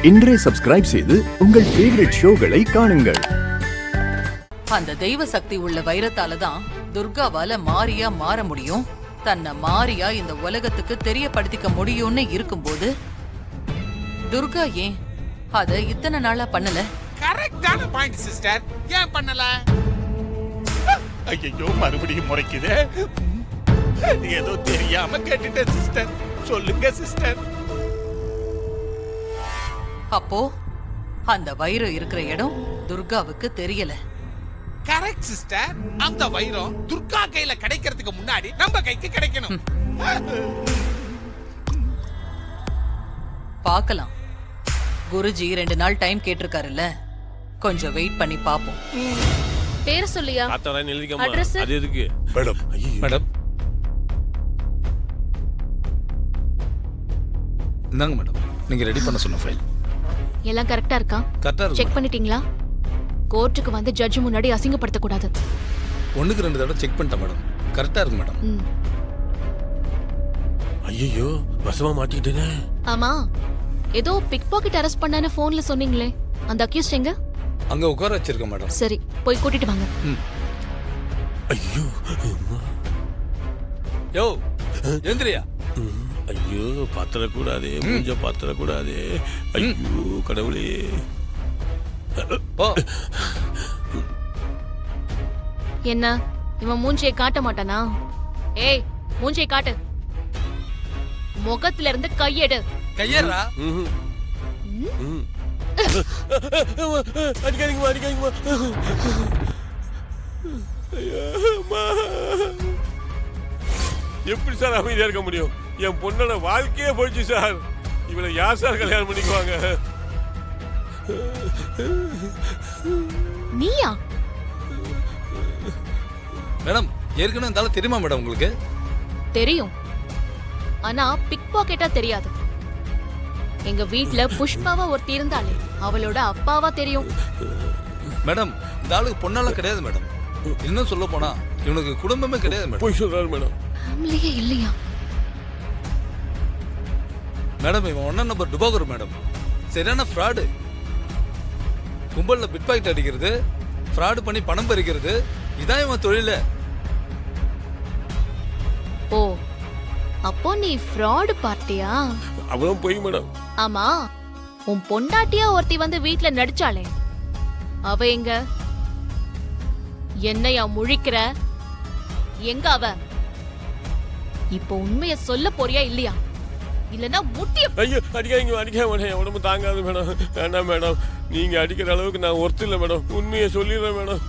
இன்றே சப்ஸ்கிரைப் செய்து உங்கள் ஃபேவரட் ஷோகளை காணுங்கள். அந்த தெய்வ சக்தி உள்ள வைரத்தால தான் துர்காவால மாரியா மாற முடியும், தன்னை மாரியா இந்த உலகத்துக்கு தெரியப்படுத்திக்க முடியும்னு இருக்கும்போது துர்கா ஏன் அத இத்தனை நாளா பண்ணல? கரெக்டான பாயிண்ட் சிஸ்டர். ஏன் பண்ணல? ஐயோ மறுபடியும் முறைக்குது. ஏதோ தெரியாம கேட்டுட்டேன் சிஸ்டர். சொல்லுங்க சிஸ்டர். அப்போ அந்த வைரம் இருக்கிற இடம் துர்காவுக்கு தெரியல. Correct sister. அந்த வைரம் துர்கா கையில கிடைக்கிறதுக்கு முன்னாடி நம்ம கைக்கு கிடைக்கணும். பார்க்கலாம். குருஜி 2 நாள் டைம் கேட்டிருக்காருல்ல, கொஞ்சம் வெயிட் பண்ணி பாப்போம். பேர் சொல்லியா? அத்தனை எழுதிக்கமா. அட்ரஸ் அது எதுக்கு? மேடம் மேடம் இந்தாங்க மேடம், நீங்க ரெடி பண்ண சொன்ன ஃபைல் எல்லாம் கரெக்டா இருக்கா? கரெக்டா இருக்கு. செக் பண்ணிட்டீங்களா? கோர்ட்டுக்கு வந்து ஜட்ஜ் முன்னாடி அசிங்கப்படுத்த கூடாது. ஒண்ணுக்கு 2 தடவை செக் பண்ணிட்டேன் மேடம், கரெக்டா இருக்கு மேடம். ஐயோ வசமா மாட்டிக்கிட்டேனே. ஆமா, ஏதோ பிக் பாக்கெட் அரெஸ்ட் பண்ணான்னு போன்ல சொன்னீங்களே, அந்த அக்யூஸ்ட் எங்க? அங்க உட்கார வச்சிருக்கேன் மேடம். சரி, போய் கூட்டிட்டு வாங்க. ஐயோ யோ எந்திரியா. ஐயோ பாத்திரக்கூடாதே, மூஞ்ச பாத்திரக்கூடாதே. ஐயோ கடவுளே. போ. என்ன இவன் மூஞ்சியை காட்ட மாட்டானா? ஏய், மூஞ்சியை காட்டு. முகத்துல இருந்து கையெடு. கையறா. அடிக்காதீங்கம்மா, அடிக்காதீங்கம்மா. எப்படி சார் அமைதியா இருக்க முடியும்? என் பொண்ணோட வாழ்க்கையே போயிடுச்சு சார். இவளை யார் சார் கல்யாணம் பண்ணிக்குவாங்க? நீயா? மேடம் ஏற்கனவே இருந்தாலும் தெரியுமா மேடம் உங்களுக்கு? தெரியும், ஆனா பிக் பாக்கெட்டா தெரியாது. எங்க வீட்ல புஷ்பாவா ஒருத்தி இருந்தாலே அவளோட அப்பாவா தெரியும். மேடம் இந்த ஆளுக்கு பொண்ணாலாம் கிடையாது மேடம். இன்னும் சொல்ல போனா இவனுக்கு குடும்பமே கிடையாது மேடம். போய் சொல்றாரு மேடம். ஃபேமிலியே இல்லையா? மேடம் இவன் 1 நம்பர் டுபாகர் மேடம். சரியான ஃப்ராடு. கும்பல்ல பிட் பாக்கெட் அடிக்கிறது, ஃப்ராடு பண்ணி பணம் பறிக்கிறது, இதான் இவன் தொழில. ஓ, அப்போ நீ ஃப்ராட் பார்ட்டியா? அவளும் போய் மேடம். ஆமா, உன் பொண்டாட்டியா ஒருத்தி வந்து வீட்ல நடிச்சாளே, அவ எங்க? என்னையா முழிக்கிற? எங்க அவ? இப்போ உண்மைய சொல்ல போறியா இல்லையா? இல்லனா முட்டிய. ஐயோ அடிக்காதீங்க, அடிக்காம மேடம். என் உடம்பு தாங்காது மேடம். வேண்டாம் மேடம், நீங்க அடிக்கிற அளவுக்கு நான் ஒர்த்து இல்லை மேடம். உண்மையை சொல்லிடுறேன் மேடம்.